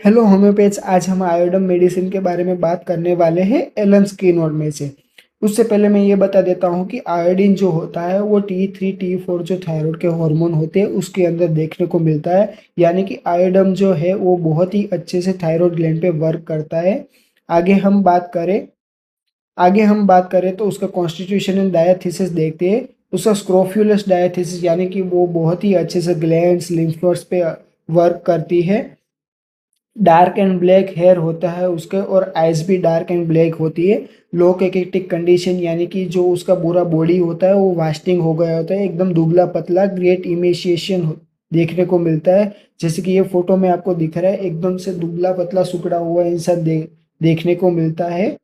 Hello homeopaths. आज हम आयोडम medicine के बारे में बात करने वाले हैं एलन स्किनोड में से। उससे पहले मैं ये बता देता हूँ कि आयोडीन जो होता है वो T3 T4 जो थायराइड के हार्मोन होते हैं उसके अंदर देखने को मिलता है। यानी कि आयोडम जो है वो बहुत ही अच्छे से थायराइड ग्लैंड पे वर्क करता है। आगे हम बात करें आगे हम बात करें तो उसका कॉन्स्टिट्यूशन एंड डायथीसिस देखते हैं। उसका स्क्रोफ्यूलस डायथीसिस यानी कि वो बहुत ही अच्छे से ग्लैंड्स लिम्फ नोड्स पे वर्क करती है। डार्क एंड ब्लैक हेयर होता है उसके, और आइज भी डार्क एंड ब्लैक होती है। लो कैकेटिक कंडीशन यानी कि जो उसका पूरा बॉडी होता है वो वास्टिंग हो गया होता है, एकदम दुबला पतला, ग्रेट इमेशिएशन देखने को मिलता है। जैसे कि ये फोटो में आपको दिख रहा है, एकदम से दुबला पतला सुकड़ा हुआ इंसान देखने को मिलता है।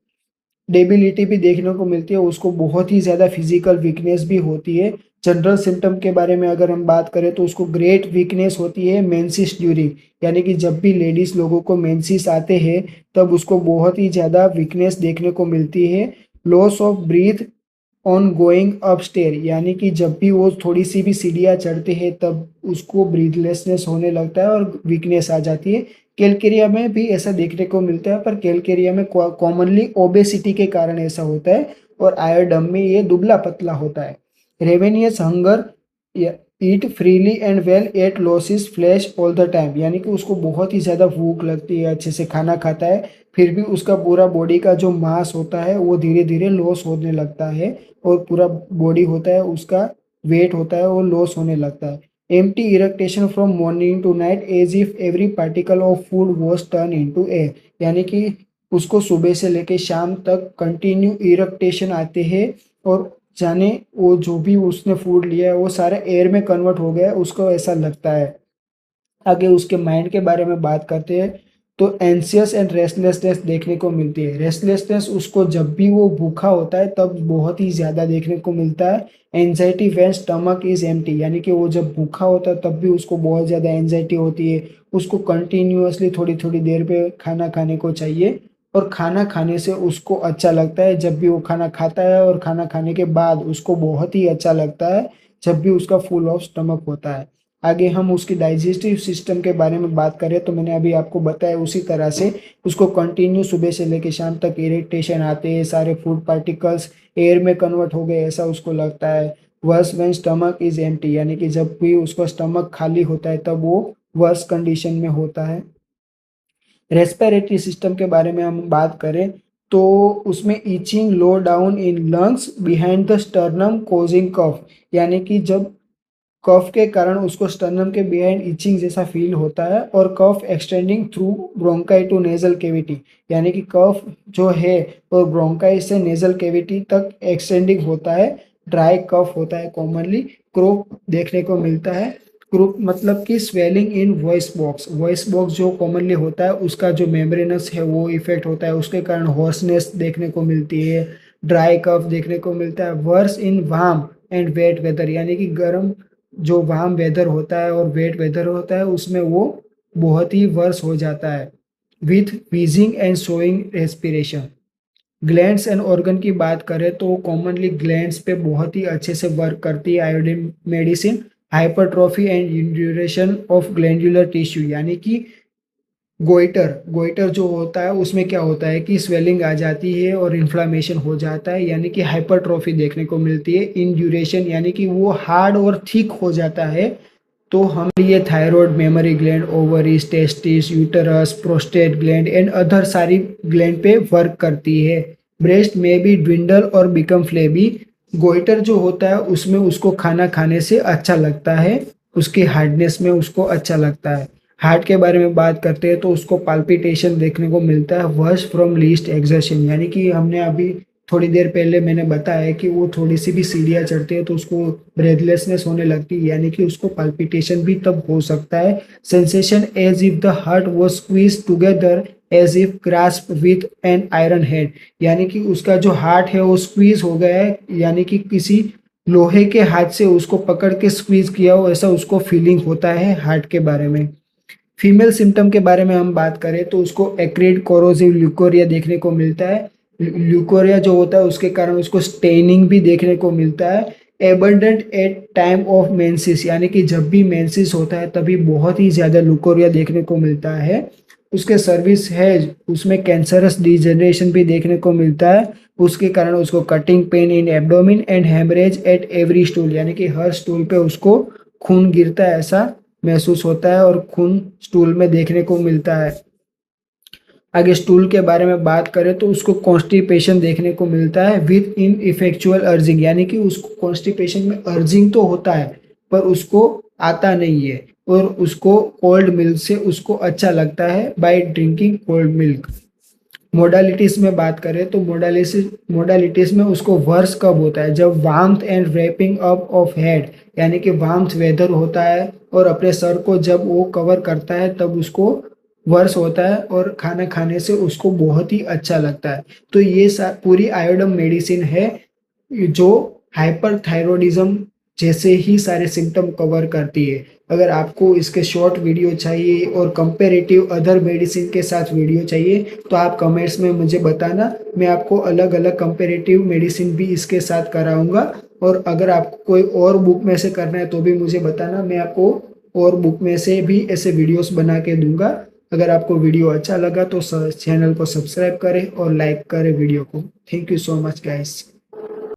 डेबिलिटी भी देखने को मिलती है उसको, बहुत ही ज़्यादा फिजिकल वीकनेस भी होती है। जनरल सिम्टम के बारे में अगर हम बात करें तो उसको ग्रेट वीकनेस होती है मेंसिस ड्यूरिंग, यानी कि जब भी लेडीज लोगों को मेंसिस आते हैं तब उसको बहुत ही ज़्यादा वीकनेस देखने को मिलती है। Loss of breath on going upstair, यानी कि जब भी वो थोड़ी सी भी सीढ़ियाँ चढ़ते हैं तब उसको ब्रीथलेसनेस होने लगता है और वीकनेस आ जाती है। कैलकेरिया में भी ऐसा देखने को मिलता है, पर कैलकेरिया में कॉमनली ओबेसिटी के कारण ऐसा होता है, और आयोडम में ये दुबला पतला होता है। Ravenous hunger, eat freely and well yet loses flesh all the time, यानी कि उसको बहुत ही ज़्यादा भूख लगती है, अच्छे से खाना खाता है फिर भी उसका पूरा बॉडी का जो मास होता है वो धीरे धीरे लॉस होने लगता है, और पूरा बॉडी होता है उसका वेट होता है वो लॉस होने लगता है। Empty eructation from morning to night as if every particle of food was turn into air, यानी कि उसको सुबह से लेके शाम तक कंटिन्यू इरेक्टेशन आते हैं, और जाने वो जो भी उसने फूड लिया है वो सारा एयर में कन्वर्ट हो गया है, उसको ऐसा लगता है। आगे उसके माइंड के बारे में बात करते हैं तो एंसियस एंड रेस्टलेसनेस देखने को मिलती है। रेस्टलेसनेस उसको जब भी वो भूखा होता है तब बहुत ही ज़्यादा देखने को मिलता है। Anxiety when stomach is empty, यानी कि वो जब भूखा होता है तब भी उसको बहुत ज़्यादा एंजाइटी होती है, उसको कंटिन्यूअसली थोड़ी थोड़ी देर पे खाना खाने को चाहिए, और खाना खाने से उसको अच्छा लगता है जब भी वो खाना खाता है, और खाना खाने के बाद उसको बहुत ही अच्छा लगता है जब भी उसका फुल ऑफ स्टमक होता है। आगे हम उसकी डाइजेस्टिव सिस्टम के बारे में बात करें तो मैंने अभी आपको बताया उसी तरह से उसको कंटिन्यू सुबह से लेकर शाम तक इरिटेशन आते हैं, सारे फूड पार्टिकल्स एयर में कन्वर्ट हो गए ऐसा उसको लगता है। Worse when stomach is empty, यानी कि जब भी उसका स्टमक खाली होता है तब वो वर्स कंडीशन में होता है। रेस्पिरेटरी सिस्टम के बारे में हम बात करें तो उसमें itching low down in lungs behind the sternum causing cough, यानी कि जब कफ के कारण उसको स्टर्नम के बिहाइंड इचिंग जैसा फील होता है, और कफ extending through bronchi to nasal cavity, यानी कि कफ जो है वो ब्रोंकाई से नेजल केविटी तक एक्सटेंडिंग होता है। ड्राई कफ होता है कॉमनली। क्रूप देखने को मिलता है। क्रूप मतलब कि स्वेलिंग इन वॉइस बॉक्स जो कॉमनली होता है उसका जो मेम्ब्रेनस है वो इफेक्ट होता है, उसके कारण हॉर्सनेस देखने को मिलती है। ड्राई कफ देखने को मिलता है। Worse in warm and wet weather, यानी कि गर्म जो वार्म वेदर होता है और वेट वेदर होता है उसमें वो बहुत ही वर्स हो जाता है। With wheezing and showing respiration. Glands and organ की बात करें तो कॉमनली ग्लैंड्स पे बहुत ही अच्छे से वर्क करती है iodine medicine. Hypertrophy and induration of glandular tissue, यानी कि गोइटर गोइटर जो होता है उसमें क्या होता है कि स्वेलिंग आ जाती है और इन्फ्लामेशन हो जाता है, यानी कि हाइपरट्रॉफी देखने को मिलती है। इन ड्यूरेशन यानी कि वो हार्ड और थिक हो जाता है। तो हम ये thyroid, memory gland, ovaries, testis, uterus, prostate gland and other सारी ग्लैंड पे वर्क करती है। ब्रेस्ट में भी ड्विंडल और बिकम फ्लेबी। गोइटर जो होता है उसमें उसको खाना खाने से अच्छा लगता है, उसकी हार्डनेस में उसको अच्छा लगता है। हार्ट के बारे में बात करते हैं तो उसको पाल्पिटेशन देखने को मिलता है। वर्स फ्रॉम लीस्ट एक्सर्शन, यानी कि हमने अभी थोड़ी देर पहले मैंने बताया कि वो थोड़ी सी भी सीढ़ियाँ चढ़ती है तो उसको ब्रेथलेसनेस होने लगती है, यानी कि उसको पाल्पिटेशन भी तब हो सकता है। Sensation as if the heart was squeeze together as if grasp with an iron head, यानी कि उसका जो हार्ट है वो स्क्वीज हो गया है, यानी कि किसी लोहे के हाथ से उसको पकड़ के स्क्वीज किया हो ऐसा उसको फीलिंग होता है हार्ट के बारे में। फीमेल सिम्टम के बारे में हम बात करें तो उसको एक्रिड कोरोसिव ल्यूकोरिया देखने को मिलता है। ल्यूकोरिया जो होता है उसके कारण उसको स्टेनिंग भी देखने को मिलता है। Abundant at time of menses, यानी कि जब भी मेंसिस होता है तभी बहुत ही ज़्यादा ल्यूकोरिया देखने को मिलता है। उसके सर्विस है उसमें कैंसरस डिजनरेशन भी देखने को मिलता है। उसके कारण उसको cutting pain in abdomen and haemorrhage at every stool, यानी कि हर स्टूल पे उसको खून गिरता है ऐसा महसूस होता है और खून स्टूल में देखने को मिलता है। आगे स्टूल के बारे में बात करें तो उसको कॉन्स्टिपेशन देखने को मिलता है विद इन इफेक्चुअल अर्जिंग, यानी कि उसको कॉन्स्टिपेशन में अर्जिंग तो होता है पर उसको आता नहीं है, और उसको कोल्ड मिल्क से उसको अच्छा लगता है by drinking cold milk. Modalities में बात करें तो मोडालिटीज में उसको वर्ष कब होता है, जब warmth and wrapping up of head, यानी कि वार्मथ वेदर होता है और अपने सर को जब वो कवर करता है तब उसको वर्ष होता है, और खाना खाने से उसको बहुत ही अच्छा लगता है। तो ये पूरी आयोडम मेडिसिन है जो हाइपरथायरॉयडिज्म जैसे ही सारे सिम्टम कवर करती है। अगर आपको इसके शॉर्ट वीडियो चाहिए और कंपेरेटिव अदर मेडिसिन के साथ वीडियो चाहिए तो आप कमेंट्स में मुझे बताना, मैं आपको अलग अलग कंपेरेटिव मेडिसिन भी इसके साथ कराऊंगा। और अगर आपको कोई और बुक में से करना है तो भी मुझे बताना, मैं आपको और बुक में से भी ऐसे वीडियोस बना के दूंगा। अगर आपको वीडियो अच्छा लगा तो चैनल को सब्सक्राइब करें और लाइक करें वीडियो को। Thank you so much guys.